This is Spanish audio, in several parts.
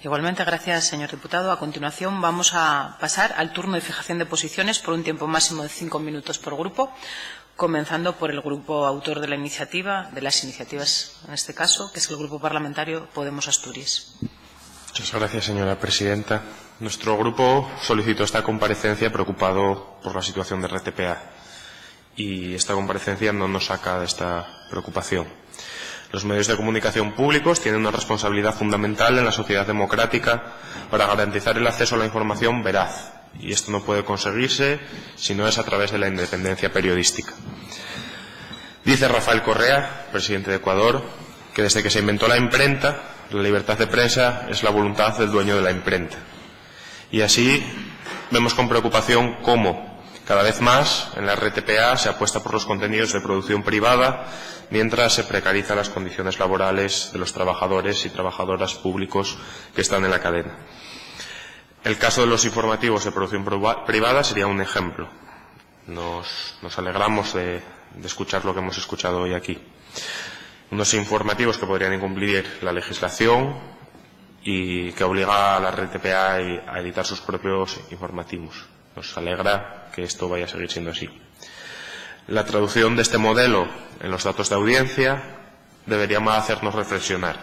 Igualmente, gracias, señor diputado. A continuación, vamos a pasar al turno de fijación de posiciones por un tiempo máximo de 5 minutos por grupo, comenzando por el grupo autor de la iniciativa, de las iniciativas en este caso, que es el Grupo Parlamentario Podemos Asturias. Muchas gracias, señora presidenta. Nuestro grupo solicitó esta comparecencia preocupado por la situación de RTPA y esta comparecencia no nos saca de esta preocupación. Los medios de comunicación públicos tienen una responsabilidad fundamental en la sociedad democrática para garantizar el acceso a la información veraz, y esto no puede conseguirse si no es a través de la independencia periodística. Dice Rafael Correa, presidente de Ecuador, que desde que se inventó la imprenta, la libertad de prensa es la voluntad del dueño de la imprenta. Y así vemos con preocupación cómo cada vez más en la RTPA se apuesta por los contenidos de producción privada, mientras se precarizan las condiciones laborales de los trabajadores y trabajadoras públicos que están en la cadena. El caso de los informativos de producción privada sería un ejemplo. Nos alegramos de escuchar lo que hemos escuchado hoy aquí. Unos informativos que podrían incumplir la legislación y que obliga a la RTPA a editar sus propios informativos. Nos alegra que esto vaya a seguir siendo así. La traducción de este modelo en los datos de audiencia debería hacernos reflexionar.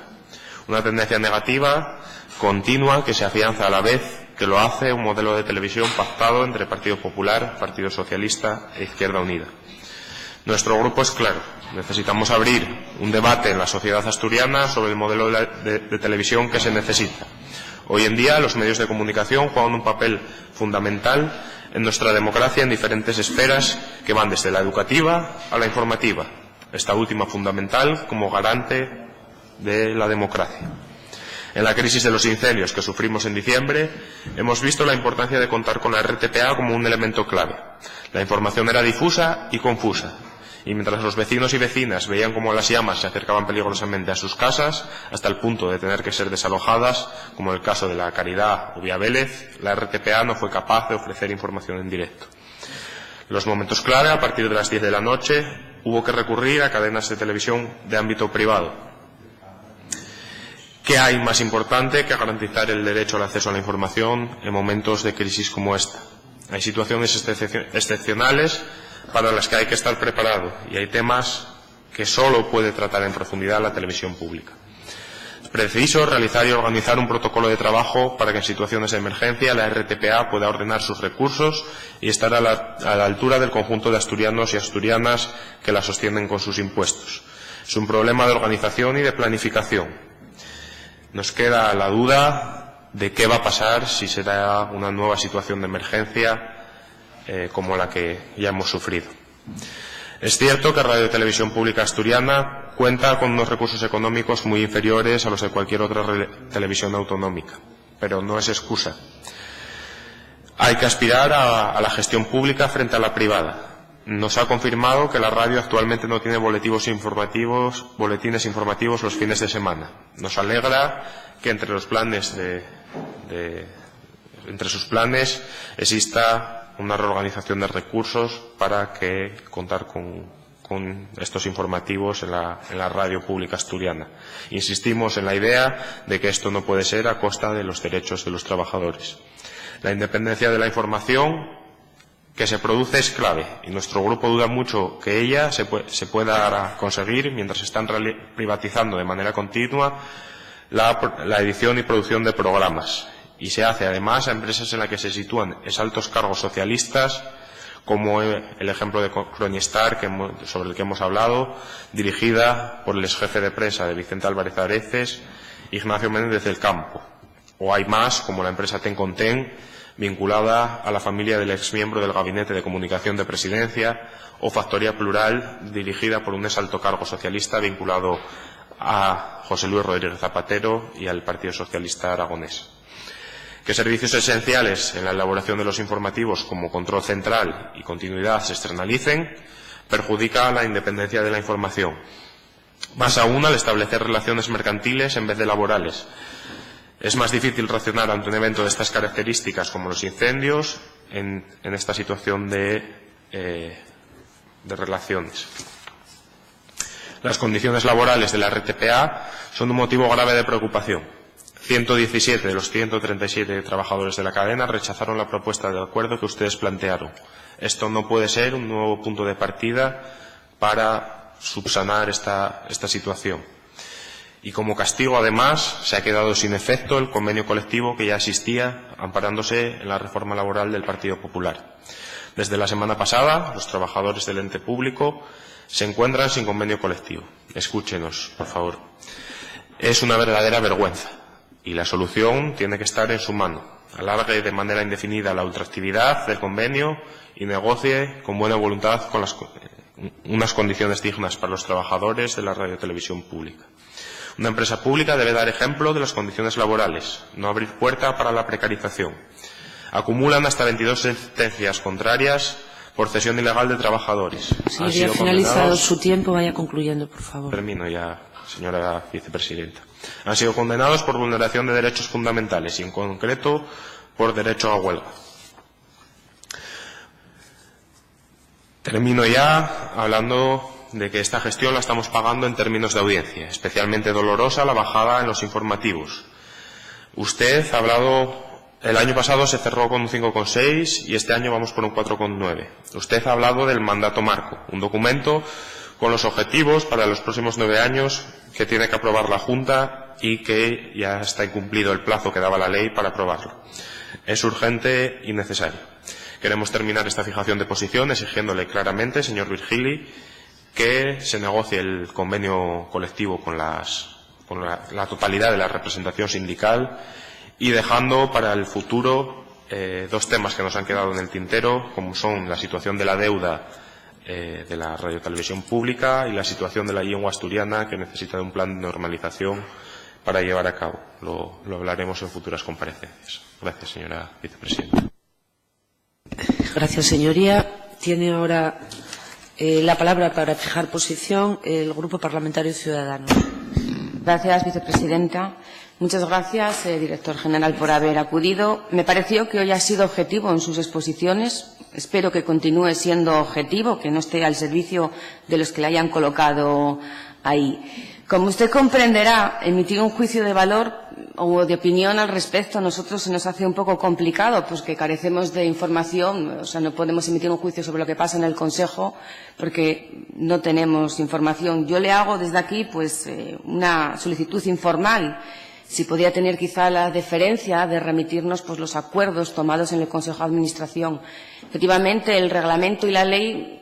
Una tendencia negativa, continua, que se afianza a la vez que lo hace un modelo de televisión pactado entre Partido Popular, Partido Socialista e Izquierda Unida. Nuestro grupo es claro. Necesitamos abrir un debate en la sociedad asturiana sobre el modelo de televisión que se necesita. Hoy en día los medios de comunicación juegan un papel fundamental en nuestra democracia en diferentes esferas que van desde la educativa a la informativa, esta última fundamental como garante de la democracia. En la crisis de los incendios que sufrimos en diciembre, hemos visto la importancia de contar con la RTPA como un elemento clave. La información era difusa y confusa, y mientras los vecinos y vecinas veían cómo las llamas se acercaban peligrosamente a sus casas, hasta el punto de tener que ser desalojadas, como en el caso de La Caridad o Vía Vélez, la RTPA no fue capaz de ofrecer información en directo. En los momentos clave, a partir de las 10 de la noche, hubo que recurrir a cadenas de televisión de ámbito privado. ¿Qué hay más importante que garantizar el derecho al acceso a la información en momentos de crisis como esta? Hay situaciones excepcionales para las que hay que estar preparado y hay temas que solo puede tratar en profundidad la televisión pública. Es preciso realizar y organizar un protocolo de trabajo para que en situaciones de emergencia la RTPA pueda ordenar sus recursos y estar a la altura del conjunto de asturianos y asturianas que la sostienen con sus impuestos. Es un problema de organización y de planificación. Nos queda la duda de qué va a pasar si se da una nueva situación de emergencia como la que ya hemos sufrido. Es cierto que Radio Televisión Pública Asturiana cuenta con unos recursos económicos muy inferiores a los de cualquier otra televisión autonómica, pero no es excusa. Hay que aspirar a la gestión pública frente a la privada. Nos ha confirmado que la radio actualmente no tiene boletines informativos los fines de semana. Nos alegra que entre sus planes exista una reorganización de recursos para que contar con estos informativos en la radio pública asturiana. Insistimos en la idea de que esto no puede ser a costa de los derechos de los trabajadores. La independencia de la información que se produce es clave y nuestro grupo duda mucho que ella se pueda conseguir mientras se están privatizando de manera continua la edición y producción de programas. Y se hace además a empresas en las que se sitúan exaltos cargos socialistas, como el ejemplo de Cronistar, sobre el que hemos hablado, dirigida por el exjefe de prensa de Vicente Álvarez Areces, Ignacio Méndez del Campo. O hay más, como la empresa Tenconten, vinculada a la familia del exmiembro del Gabinete de Comunicación de Presidencia, o Factoría Plural, dirigida por un exalto cargo socialista vinculado a José Luis Rodríguez Zapatero y al Partido Socialista Aragonés. Que servicios esenciales en la elaboración de los informativos como control central y continuidad se externalicen perjudica la independencia de la información. Más aún al establecer relaciones mercantiles en vez de laborales. Es más difícil racionar ante un evento de estas características como los incendios en esta situación de relaciones. Las condiciones laborales de la RTPA son un motivo grave de preocupación. 117 de los 137 trabajadores de la cadena rechazaron la propuesta de acuerdo que ustedes plantearon. Esto no puede ser un nuevo punto de partida para subsanar esta situación. Y como castigo, además, se ha quedado sin efecto el convenio colectivo que ya existía amparándose en la reforma laboral del Partido Popular. Desde la semana pasada, los trabajadores del ente público se encuentran sin convenio colectivo. Escúchenos, por favor. Es una verdadera vergüenza y la solución tiene que estar en su mano. Alargue de manera indefinida la ultraactividad del convenio y negocie con buena voluntad con unas condiciones dignas para los trabajadores de la radiotelevisión pública. Una empresa pública debe dar ejemplo de las condiciones laborales, no abrir puerta para la precarización. Acumulan hasta 22 sentencias contrarias por cesión ilegal de trabajadores. Señoría, finalizado su tiempo, vaya concluyendo, por favor. Termino ya, señora vicepresidenta. Han sido condenados por vulneración de derechos fundamentales y, en concreto, por derecho a huelga. Termino ya hablando de que esta gestión la estamos pagando en términos de audiencia. Especialmente dolorosa la bajada en los informativos. Usted ha hablado, el año pasado se cerró con un 5,6 y este año vamos por un 4,9. Usted ha hablado del mandato marco, un documento con los objetivos para los próximos 9 años que tiene que aprobar la Junta y que ya está incumplido el plazo que daba la ley para aprobarlo. Es urgente y necesario. Queremos terminar esta fijación de posición exigiéndole claramente, señor Virgili, que se negocie el convenio colectivo con la totalidad de la representación sindical y dejando para el futuro dos temas que nos han quedado en el tintero, como son la situación de la deuda de la radiotelevisión pública y la situación de la lengua asturiana, que necesita de un plan de normalización para llevar a cabo. Lo hablaremos en futuras comparecencias. Gracias, señora vicepresidenta. Gracias, señoría. Tiene ahora la palabra para fijar posición el Grupo Parlamentario Ciudadanos. Gracias, vicepresidenta. Muchas gracias, director general, por haber acudido. Me pareció que hoy ha sido objetivo en sus exposiciones. Espero que continúe siendo objetivo, que no esté al servicio de los que le hayan colocado ahí. Como usted comprenderá, emitir un juicio de valor o de opinión al respecto a nosotros se nos hace un poco complicado, pues que carecemos de información, o sea, no podemos emitir un juicio sobre lo que pasa en el Consejo porque no tenemos información. Yo le hago desde aquí pues una solicitud informal, si podía tener quizá la deferencia de remitirnos pues los acuerdos tomados en el Consejo de Administración. Efectivamente, el reglamento y la ley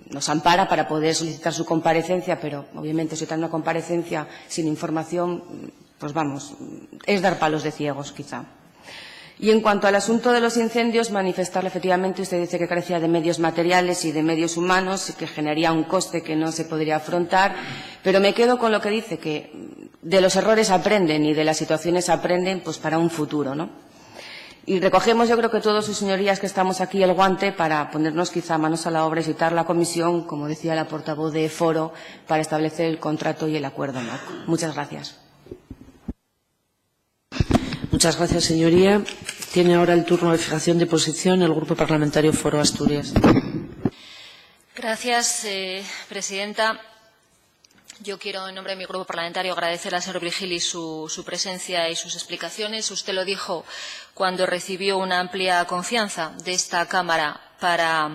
nos ampara para poder solicitar su comparecencia, pero obviamente solicitar una comparecencia sin información, pues vamos, es dar palos de ciegos quizá. Y en cuanto al asunto de los incendios, manifestarle efectivamente, usted dice que carecía de medios materiales y de medios humanos y que generaría un coste que no se podría afrontar, pero me quedo con lo que dice, que de los errores aprenden y de las situaciones aprenden pues para un futuro, ¿no? Y recogemos, yo creo que todos sus señorías que estamos aquí, el guante para ponernos quizá manos a la obra y citar la comisión, como decía la portavoz de Foro, para establecer el contrato y el acuerdo marco. Muchas gracias. Muchas gracias, señoría. Tiene ahora el turno de fijación de posición el Grupo Parlamentario Foro Asturias. Gracias, presidenta. Yo quiero, en nombre de mi grupo parlamentario, agradecer al señor Virgili su presencia y sus explicaciones. Usted lo dijo cuando recibió una amplia confianza de esta Cámara para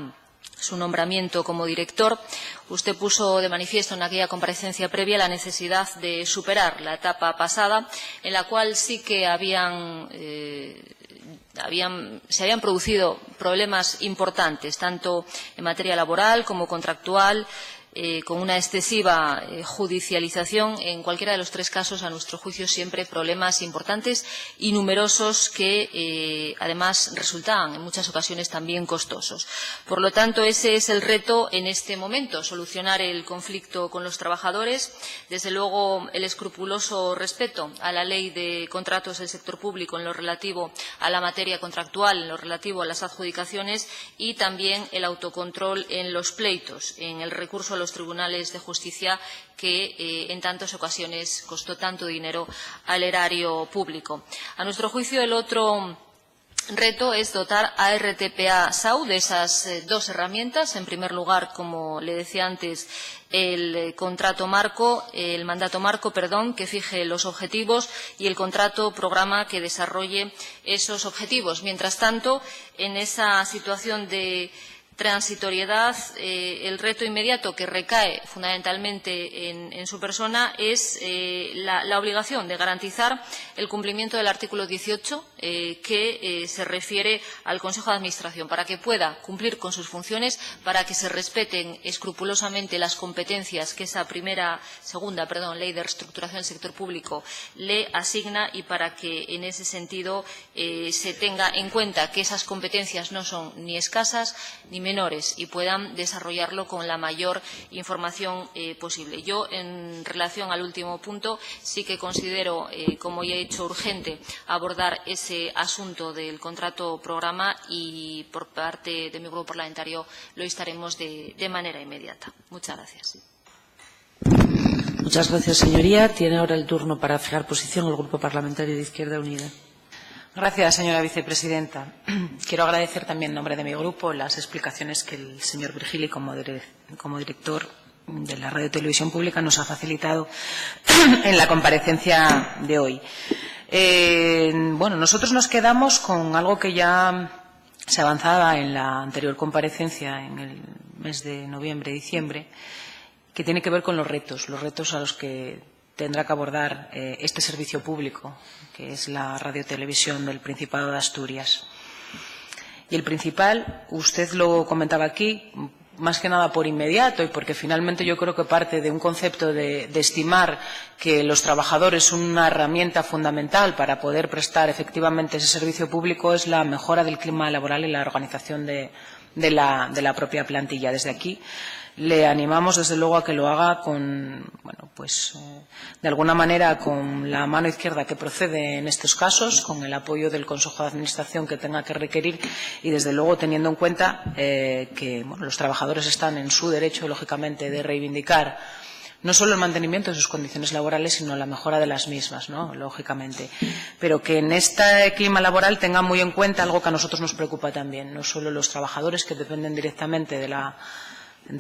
su nombramiento como director. Usted puso de manifiesto en aquella comparecencia previa la necesidad de superar la etapa pasada, en la cual sí que se habían producido problemas importantes, tanto en materia laboral como contractual, con una excesiva judicialización. En cualquiera de los tres casos, a nuestro juicio, siempre problemas importantes y numerosos que, además, resultaban en muchas ocasiones también costosos. Por lo tanto, ese es el reto en este momento, solucionar el conflicto con los trabajadores. Desde luego, el escrupuloso respeto a la ley de contratos del sector público en lo relativo a la materia contractual, en lo relativo a las adjudicaciones, y también el autocontrol en los pleitos, en el recurso a los tribunales de justicia que en tantas ocasiones costó tanto dinero al erario público. A nuestro juicio, el otro reto es dotar a RTPA-SAU de esas dos herramientas. En primer lugar, como le decía antes, el contrato marco, el mandato marco, que fije los objetivos, y el contrato programa que desarrolle esos objetivos. Mientras tanto, en esa situación de transitoriedad, el reto inmediato que recae fundamentalmente en su persona es la obligación de garantizar el cumplimiento del artículo 18 que se refiere al Consejo de Administración, para que pueda cumplir con sus funciones, para que se respeten escrupulosamente las competencias que esa segunda Ley de Reestructuración del Sector Público le asigna, y para que en ese sentido se tenga en cuenta que esas competencias no son ni escasas ni menores y puedan desarrollarlo con la mayor información posible. Yo, en relación al último punto, sí que considero, como ya he dicho, urgente abordar ese asunto del contrato programa, y por parte de mi grupo parlamentario lo instaremos de manera inmediata. Muchas gracias. Muchas gracias, señoría. Tiene ahora el turno para fijar posición el Grupo Parlamentario de Izquierda Unida. Gracias, señora vicepresidenta. Quiero agradecer también en nombre de mi grupo las explicaciones que el señor Virgili, como director de la Radio Televisión Pública, nos ha facilitado en la comparecencia de hoy. Nosotros nos quedamos con algo que ya se avanzaba en la anterior comparecencia en el mes de noviembre-diciembre, que tiene que ver con los retos a los que tendrá que abordar este servicio público, que es la radiotelevisión del Principado de Asturias. Y el principal, usted lo comentaba aquí, más que nada por inmediato, y porque finalmente yo creo que parte de un concepto de estimar que los trabajadores son una herramienta fundamental para poder prestar efectivamente ese servicio público, es la mejora del clima laboral y la organización de la propia plantilla. Desde aquí le animamos, desde luego, a que lo haga con, de alguna manera, con la mano izquierda que procede en estos casos, con el apoyo del Consejo de Administración que tenga que requerir, y, desde luego, teniendo en cuenta que los trabajadores están en su derecho, lógicamente, de reivindicar no solo el mantenimiento de sus condiciones laborales, sino la mejora de las mismas, ¿no?, lógicamente. Pero que en este clima laboral tengan muy en cuenta algo que a nosotros nos preocupa también, no solo los trabajadores que dependen directamente de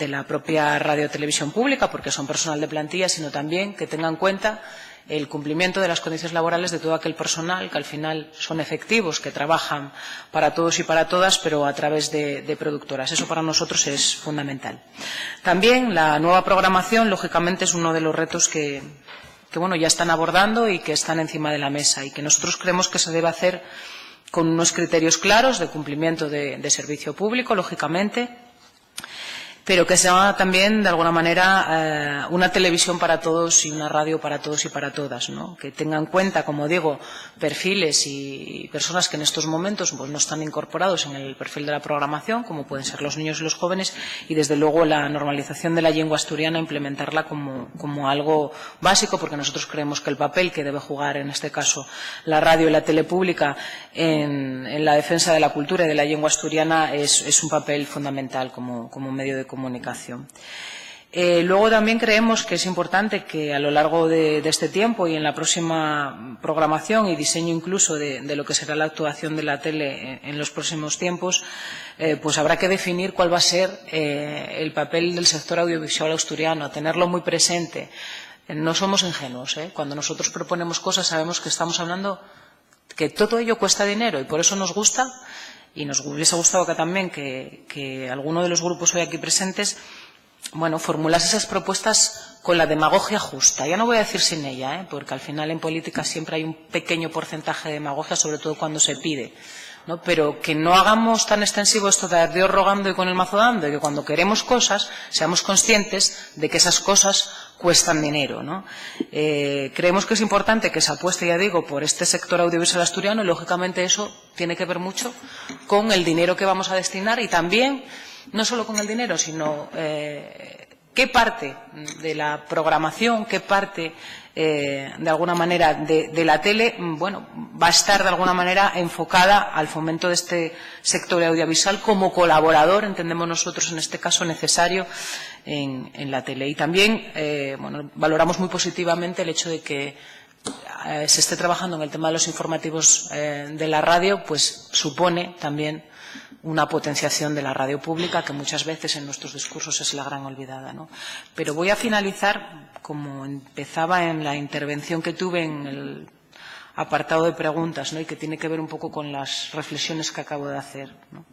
la propia radiotelevisión pública, porque son personal de plantilla, sino también que tengan en cuenta el cumplimiento de las condiciones laborales de todo aquel personal que al final son efectivos, que trabajan para todos y para todas, pero a través de productoras. Eso para nosotros es fundamental. También la nueva programación, lógicamente, es uno de los retos que ya están abordando y que están encima de la mesa, y que nosotros creemos que se debe hacer con unos criterios claros de cumplimiento de servicio público, lógicamente, pero que sea también, de alguna manera, una televisión para todos y una radio para todos y para todas, ¿no? Que tenga en cuenta, como digo, perfiles y personas que en estos momentos no están incorporados en el perfil de la programación, como pueden ser los niños y los jóvenes, y, desde luego, la normalización de la lengua asturiana, implementarla como algo básico, porque nosotros creemos que el papel que debe jugar, en este caso, la radio y la tele pública en la defensa de la cultura y de la lengua asturiana es un papel fundamental como medio de comunicación. Luego también creemos que es importante que a lo largo de este tiempo y en la próxima programación y diseño incluso de lo que será la actuación de la tele en los próximos tiempos, pues habrá que definir cuál va a ser el papel del sector audiovisual asturiano, tenerlo muy presente. No somos ingenuos, cuando nosotros proponemos cosas sabemos que estamos hablando que todo ello cuesta dinero, y por eso nos gusta. Y nos hubiese gustado también que alguno de los grupos hoy aquí presentes formulase esas propuestas con la demagogia justa. Ya no voy a decir sin ella, porque al final en política siempre hay un pequeño porcentaje de demagogia, sobre todo cuando se pide, ¿no? Pero que no hagamos tan extensivo esto de Dios rogando y con el mazo dando, y que cuando queremos cosas seamos conscientes de que esas cosas cuestan dinero, ¿no? Creemos que es importante que se apueste, ya digo, por este sector audiovisual asturiano, y lógicamente eso tiene que ver mucho con el dinero que vamos a destinar, y también no solo con el dinero, sino qué parte de la programación, qué parte de alguna manera de la tele va a estar de alguna manera enfocada al fomento de este sector audiovisual como colaborador, entendemos nosotros en este caso, necesario en la tele. Y también valoramos muy positivamente el hecho de que se esté trabajando en el tema de los informativos de la radio, pues supone también una potenciación de la radio pública, que muchas veces en nuestros discursos es la gran olvidada, ¿no? Pero voy a finalizar, como empezaba en la intervención que tuve en el apartado de preguntas, ¿no? Y que tiene que ver un poco con las reflexiones que acabo de hacer, ¿no?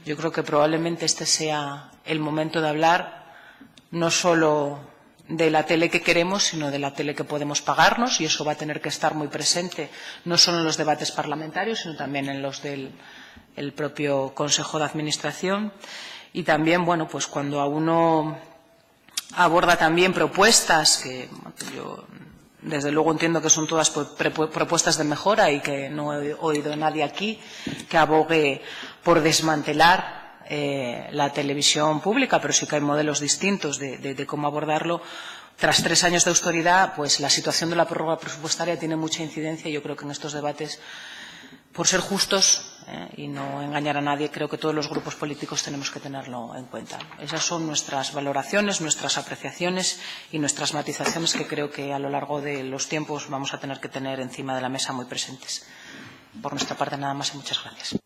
Yo creo que probablemente este sea el momento de hablar no solo de la tele que queremos, sino de la tele que podemos pagarnos, y eso va a tener que estar muy presente no solo en los debates parlamentarios, sino también en los del propio Consejo de Administración. Y también, bueno, pues cuando a uno aborda también propuestas que yo desde luego entiendo que son todas propuestas de mejora, y que no he oído a nadie aquí que abogue por desmantelar la televisión pública, pero sí que hay modelos distintos de cómo abordarlo. Tras 3 años de austeridad, pues la situación de la prórroga presupuestaria tiene mucha incidencia, y yo creo que en estos debates, por ser justos y no engañar a nadie, creo que todos los grupos políticos tenemos que tenerlo en cuenta. Esas son nuestras valoraciones, nuestras apreciaciones y nuestras matizaciones, que creo que a lo largo de los tiempos vamos a tener que tener encima de la mesa muy presentes. Por nuestra parte, nada más, y muchas gracias.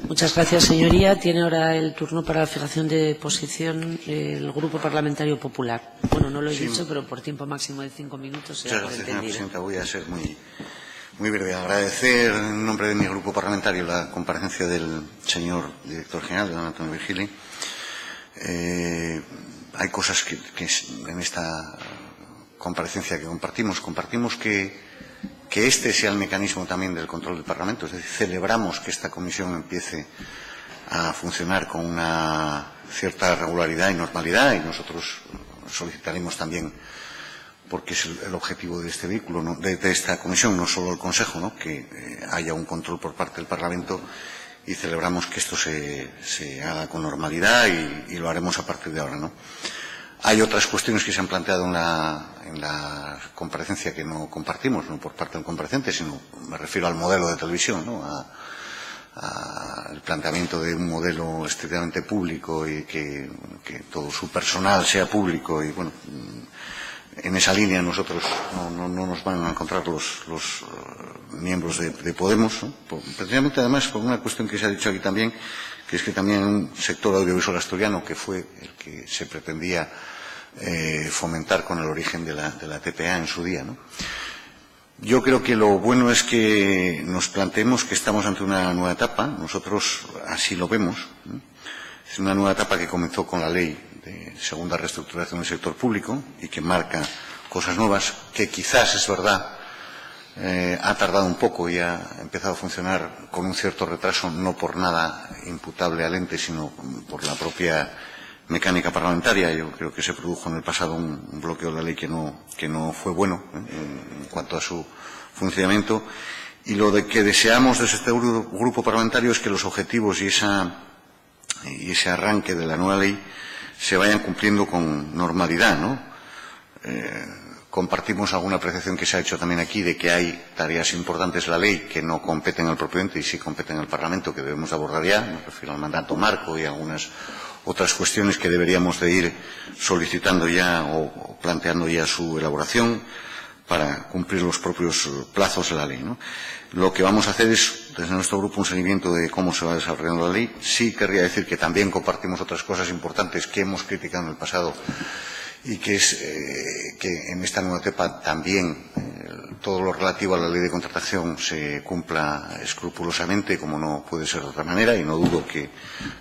Muchas gracias, señoría. Tiene ahora el turno para la fijación de posición el Grupo Parlamentario Popular. Bueno, no lo he dicho, pero por tiempo máximo de 5 minutos. Muchas gracias, señora presidenta. Voy a ser muy breve. Agradecer en nombre de mi grupo parlamentario la comparecencia del señor director general, don Antonio Virgili. Hay cosas que en esta comparecencia que compartimos. Compartimos que este sea el mecanismo también del control del Parlamento. Es decir, celebramos que esta comisión empiece a funcionar con una cierta regularidad y normalidad, y nosotros solicitaremos también, porque es el objetivo de este vehículo, ¿no?, de esta comisión, no solo el Consejo, ¿no?, que haya un control por parte del Parlamento, y celebramos que esto se haga con normalidad, y lo haremos a partir de ahora, ¿no? Hay otras cuestiones que se han planteado en la comparecencia que no compartimos, no por parte del compareciente, sino me refiero al modelo de televisión, ¿no?, al planteamiento de un modelo estrictamente público, y que todo su personal sea público, y bueno, en esa línea nosotros no nos van a encontrar los miembros de Podemos, ¿no?, precisamente además por una cuestión que se ha dicho aquí también, que es que también un sector audiovisual asturiano, que fue el que se pretendía fomentar con el origen de la TPA en su día, ¿no? Yo creo que lo bueno es que nos planteemos que estamos ante una nueva etapa. Nosotros así lo vemos, ¿no? Es una nueva etapa que comenzó con la ley de segunda reestructuración del sector público, y que marca cosas nuevas, que quizás, es verdad, ha tardado un poco y ha empezado a funcionar con un cierto retraso, no por nada imputable al ente, sino por la propia mecánica parlamentaria. Yo creo que se produjo en el pasado un bloqueo de la ley que no fue bueno en cuanto a su funcionamiento, y lo que deseamos desde este grupo parlamentario es que los objetivos y ese arranque de la nueva ley se vayan cumpliendo con normalidad, ¿no? Compartimos alguna apreciación que se ha hecho también aquí de que hay tareas importantes de la ley que no competen al propio ente y sí competen al Parlamento, que debemos abordar ya. Me refiero al mandato marco y algunas otras cuestiones que deberíamos de ir solicitando ya o planteando ya su elaboración para cumplir los propios plazos de la ley, ¿no? Lo que vamos a hacer es, desde nuestro grupo, un seguimiento de cómo se va desarrollando la ley. Sí querría decir que también compartimos otras cosas importantes que hemos criticado en el pasado, y que es que en esta nueva etapa también todo lo relativo a la ley de contratación se cumpla escrupulosamente, como no puede ser de otra manera, y no dudo que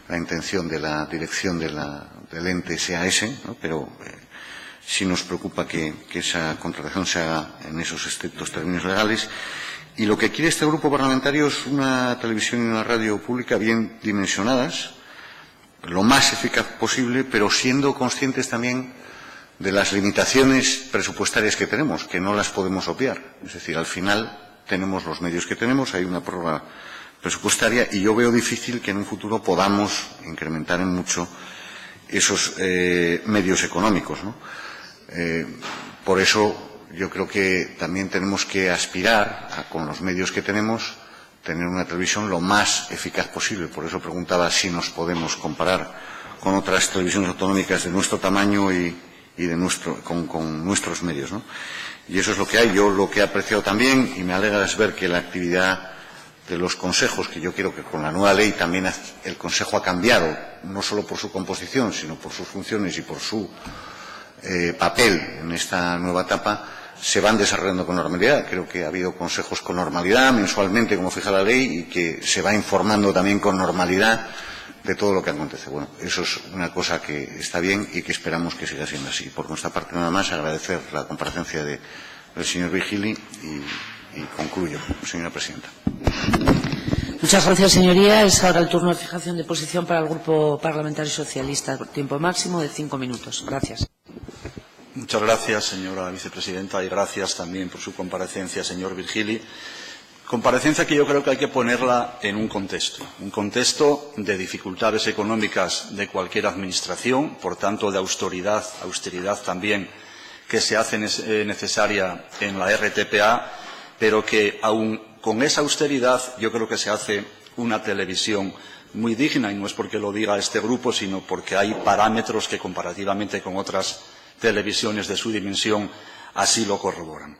la intención de la dirección del ente sea ese, ¿no? Pero sí nos preocupa que esa contratación se haga en esos estrictos términos legales. Y lo que quiere este grupo parlamentario es una televisión y una radio pública bien dimensionadas, lo más eficaz posible, pero siendo conscientes también de las limitaciones presupuestarias que tenemos, que no las podemos obviar. Es decir, al final tenemos los medios que tenemos, hay una prórroga presupuestaria, y yo veo difícil que en un futuro podamos incrementar en mucho esos medios económicos, ¿no? Por eso yo creo que también tenemos que aspirar a, con los medios que tenemos, tener una televisión lo más eficaz posible. Por eso preguntaba si nos podemos comparar con otras televisiones autonómicas de nuestro tamaño y y con nuestros medios, ¿no? Y eso es lo que hay. Yo lo que he apreciado también, y me alegra, es ver que la actividad de los consejos, que yo quiero que con la nueva ley también el consejo ha cambiado, no solo por su composición, sino por sus funciones y por su papel en esta nueva etapa, se van desarrollando con normalidad. Creo que ha habido consejos con normalidad, mensualmente, como fija la ley, y que se va informando también con normalidad de todo lo que acontece. Bueno, eso es una cosa que está bien y que esperamos que siga siendo así. Por nuestra parte, nada más, agradecer la comparecencia del señor Virgili y concluyo, señora presidenta. Muchas gracias, señoría. Es ahora el turno de fijación de posición para el Grupo Parlamentario Socialista. Tiempo máximo de 5 minutos. Gracias. Muchas gracias, señora vicepresidenta, y gracias también por su comparecencia, señor Virgili. Comparecencia que yo creo que hay que ponerla en un contexto de dificultades económicas de cualquier administración, por tanto de austeridad también que se hace necesaria en la RTPA, pero que aún con esa austeridad yo creo que se hace una televisión muy digna, y no es porque lo diga este grupo, sino porque hay parámetros que comparativamente con otras televisiones de su dimensión así lo corroboran.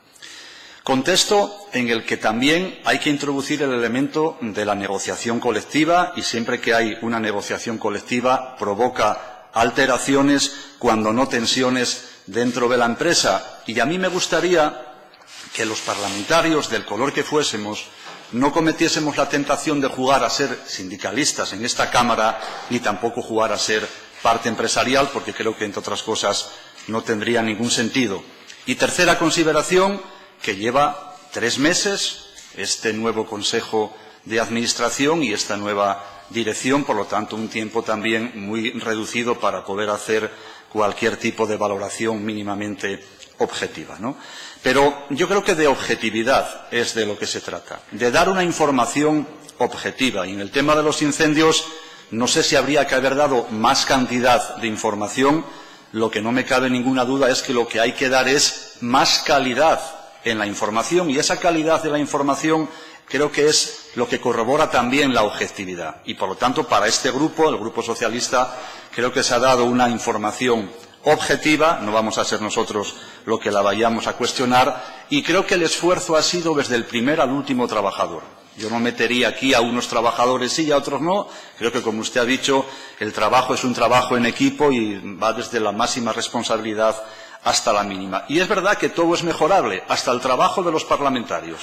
Contexto en el que también hay que introducir el elemento de la negociación colectiva, y siempre que hay una negociación colectiva provoca alteraciones, cuando no tensiones, dentro de la empresa. Y a mí me gustaría que los parlamentarios, del color que fuésemos, no cometiésemos la tentación de jugar a ser sindicalistas en esta Cámara, ni tampoco jugar a ser parte empresarial, porque creo que, entre otras cosas, no tendría ningún sentido. Y tercera consideración, que lleva 3 meses este nuevo Consejo de Administración y esta nueva dirección, por lo tanto, un tiempo también muy reducido para poder hacer cualquier tipo de valoración mínimamente objetiva, ¿no? Pero yo creo que de objetividad es de lo que se trata, de dar una información objetiva. Y en el tema de los incendios, no sé si habría que haber dado más cantidad de información. Lo que no me cabe ninguna duda es que lo que hay que dar es más calidad en la información, y esa calidad de la información creo que es lo que corrobora también la objetividad. Y, por lo tanto, para este grupo, el Grupo Socialista, creo que se ha dado una información objetiva, no vamos a ser nosotros lo que la vayamos a cuestionar, y creo que el esfuerzo ha sido desde el primer al último trabajador. Yo no metería aquí a unos trabajadores sí y a otros no. Creo que, como usted ha dicho, el trabajo es un trabajo en equipo y va desde la máxima responsabilidad hasta la mínima. Y es verdad que todo es mejorable, hasta el trabajo de los parlamentarios.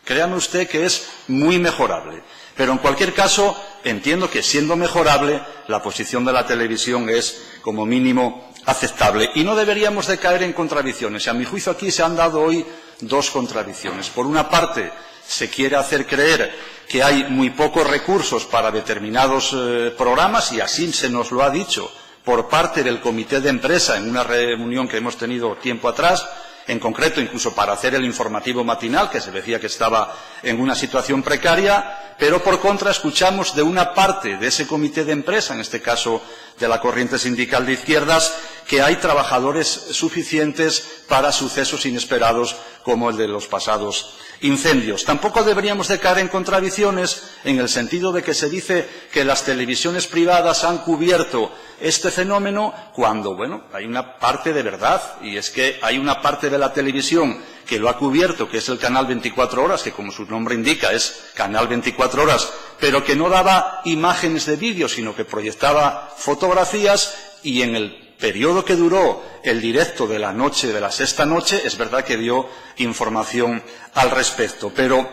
Créame usted que es muy mejorable. Pero, en cualquier caso, entiendo que, siendo mejorable, la posición de la televisión es, como mínimo, aceptable. Y no deberíamos de caer en contradicciones. Y, a mi juicio, aquí se han dado hoy 2 contradicciones. Por una parte, se quiere hacer creer que hay muy pocos recursos para determinados programas, y así se nos lo ha dicho por parte del comité de empresa en una reunión que hemos tenido tiempo atrás, en concreto incluso para hacer el informativo matinal, que se decía que estaba en una situación precaria, pero por contra escuchamos de una parte de ese comité de empresa, en este caso de la corriente sindical de izquierdas, que hay trabajadores suficientes para sucesos inesperados como el de los pasados incendios. Tampoco deberíamos de caer en contradicciones en el sentido de que se dice que las televisiones privadas han cubierto este fenómeno cuando, bueno, hay una parte de verdad, y es que hay una parte de la televisión que lo ha cubierto, que es el canal 24 horas, que como su nombre indica es canal 24 horas, pero que no daba imágenes de vídeo, sino que proyectaba fotografías, y en el periodo que duró el directo de la noche, de la sexta noche, es verdad que dio información al respecto. Pero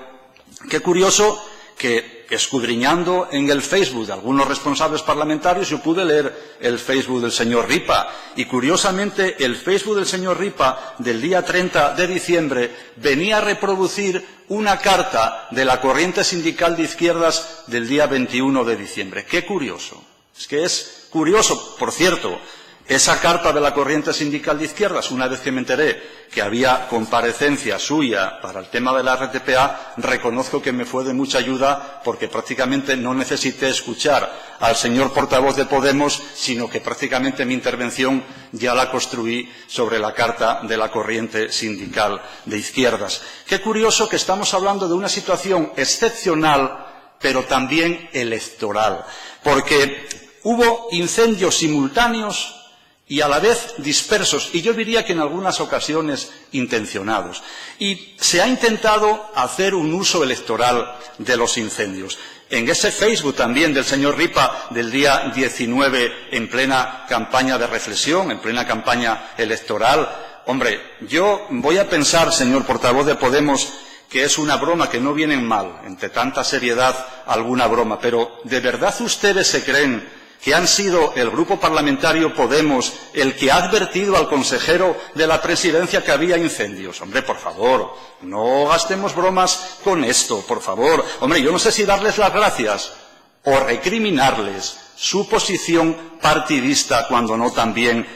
qué curioso que, escudriñando en el Facebook de algunos responsables parlamentarios, yo pude leer el Facebook del señor Ripa, y curiosamente el Facebook del señor Ripa del día 30 de diciembre venía a reproducir una carta de la corriente sindical de izquierdas del día 21 de diciembre. Qué curioso. Es que es curioso, por cierto. Esa carta de la corriente sindical de izquierdas, una vez que me enteré que había comparecencia suya para el tema de la RTPA, reconozco que me fue de mucha ayuda, porque prácticamente no necesité escuchar al señor portavoz de Podemos, sino que prácticamente mi intervención ya la construí sobre la carta de la corriente sindical de izquierdas. Qué curioso que estamos hablando de una situación excepcional, pero también electoral, porque hubo incendios simultáneos y a la vez dispersos, y yo diría que en algunas ocasiones intencionados. Y se ha intentado hacer un uso electoral de los incendios. En ese Facebook también del señor Ripa del día 19, en plena campaña de reflexión, en plena campaña electoral, hombre, yo voy a pensar, señor portavoz de Podemos, que es una broma, que no viene mal, entre tanta seriedad alguna broma, pero ¿de verdad ustedes se creen que han sido el Grupo Parlamentario Podemos el que ha advertido al consejero de la Presidencia que había incendios? Hombre, por favor, no gastemos bromas con esto, por favor. Hombre, yo no sé si darles las gracias o recriminarles su posición partidista, cuando no también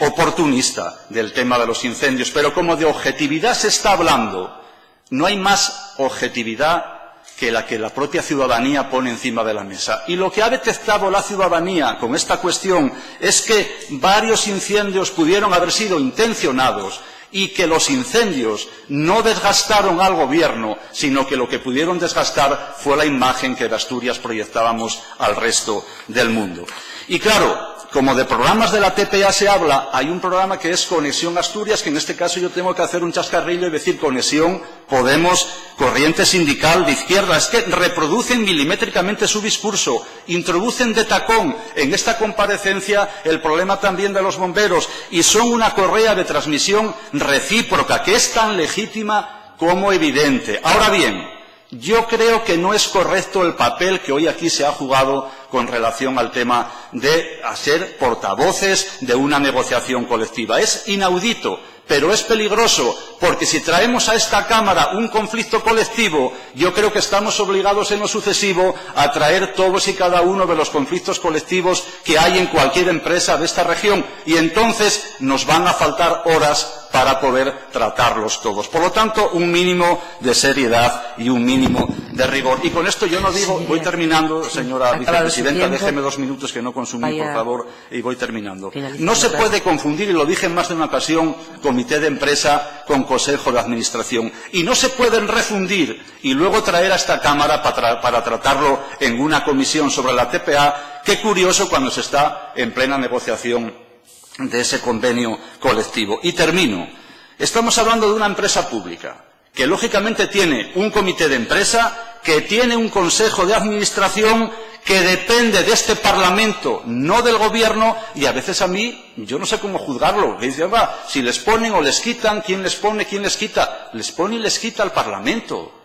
oportunista, del tema de los incendios. Pero como de objetividad se está hablando, no hay más objetividad que la propia ciudadanía pone encima de la mesa. Y lo que ha detectado la ciudadanía con esta cuestión es que varios incendios pudieron haber sido intencionados y que los incendios no desgastaron al Gobierno, sino que lo que pudieron desgastar fue la imagen que de Asturias proyectábamos al resto del mundo. Y claro, como de programas de la TPA se habla, hay un programa que es Conexión Asturias, que en este caso yo tengo que hacer un chascarrillo y decir Conexión Podemos, corriente sindical de izquierda. Es que reproducen milimétricamente su discurso, introducen de tacón en esta comparecencia el problema también de los bomberos y son una correa de transmisión recíproca que es tan legítima como evidente. Ahora bien, yo creo que no es correcto el papel que hoy aquí se ha jugado con relación al tema de ser portavoces de una negociación colectiva. Es inaudito, pero es peligroso, porque si traemos a esta Cámara un conflicto colectivo, yo creo que estamos obligados en lo sucesivo a traer todos y cada uno de los conflictos colectivos que hay en cualquier empresa de esta región, y entonces nos van a faltar horas para poder tratarlos todos. Por lo tanto, un mínimo de seriedad y un mínimo de rigor. Y con esto yo no digo, voy terminando, señora vicepresidenta, déjeme 2 minutos que no consumí, por favor, y voy terminando. No se puede confundir, y lo dije en más de una ocasión, comité de empresa con consejo de administración. Y no se pueden refundir y luego traer a esta Cámara para tratarlo en una comisión sobre la TPA. Qué curioso cuando se está en plena negociación de ese convenio colectivo. Y termino. Estamos hablando de una empresa pública que lógicamente tiene un comité de empresa, que tiene un consejo de administración que depende de este Parlamento, no del Gobierno, y a veces a mí, yo no sé cómo juzgarlo. Dicen, si les ponen o les quitan, ¿quién les pone, quién les quita? Les pone y les quita al Parlamento.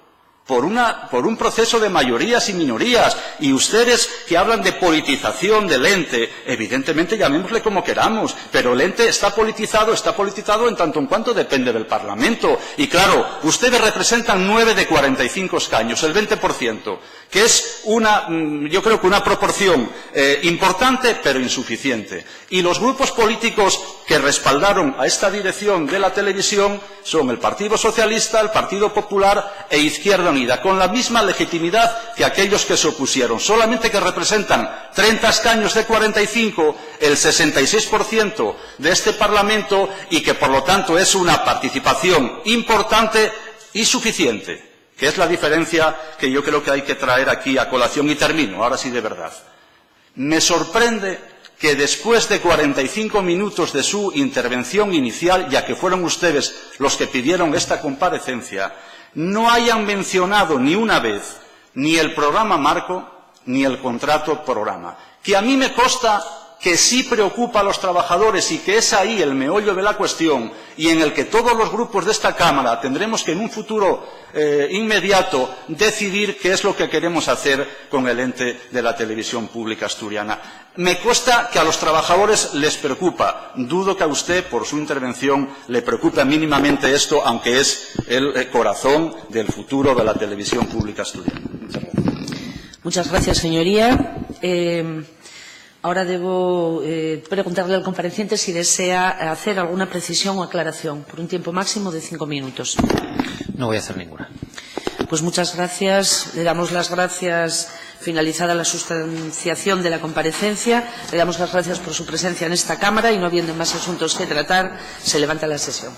Por un proceso de mayorías y minorías. Y ustedes que hablan de politización del ente, evidentemente llamémosle como queramos, pero el ente está politizado en tanto en cuanto depende del Parlamento. Y claro, ustedes representan 9 de 45 escaños, el 20%, que es yo creo que una proporción importante pero insuficiente. Y los grupos políticos que respaldaron a esta dirección de la televisión son el Partido Socialista, el Partido Popular e Izquierda Unida, con la misma legitimidad que aquellos que se opusieron, solamente que representan 30 escaños de 45, el 66% de este Parlamento, y que por lo tanto es una participación importante y suficiente, que es la diferencia que yo creo que hay que traer aquí a colación. Y termino, ahora sí de verdad. Me sorprende que después de 45 minutos de su intervención inicial, ya que fueron ustedes los que pidieron esta comparecencia, no hayan mencionado ni una vez ni el programa marco ni el contrato programa, que a mí me consta que sí preocupa a los trabajadores y que es ahí el meollo de la cuestión, y en el que todos los grupos de esta Cámara tendremos que en un futuro inmediato decidir qué es lo que queremos hacer con el ente de la televisión pública asturiana. Me consta que a los trabajadores les preocupa. Dudo que a usted, por su intervención, le preocupe mínimamente esto, aunque es el corazón del futuro de la televisión pública asturiana. Muchas gracias, señoría. Ahora debo preguntarle al compareciente si desea hacer alguna precisión o aclaración por un tiempo máximo de 5 minutos. No voy a hacer ninguna. Pues muchas gracias. Le damos las gracias, finalizada la sustanciación de la comparecencia. Le damos las gracias por su presencia en esta Cámara y, no habiendo más asuntos que tratar, se levanta la sesión.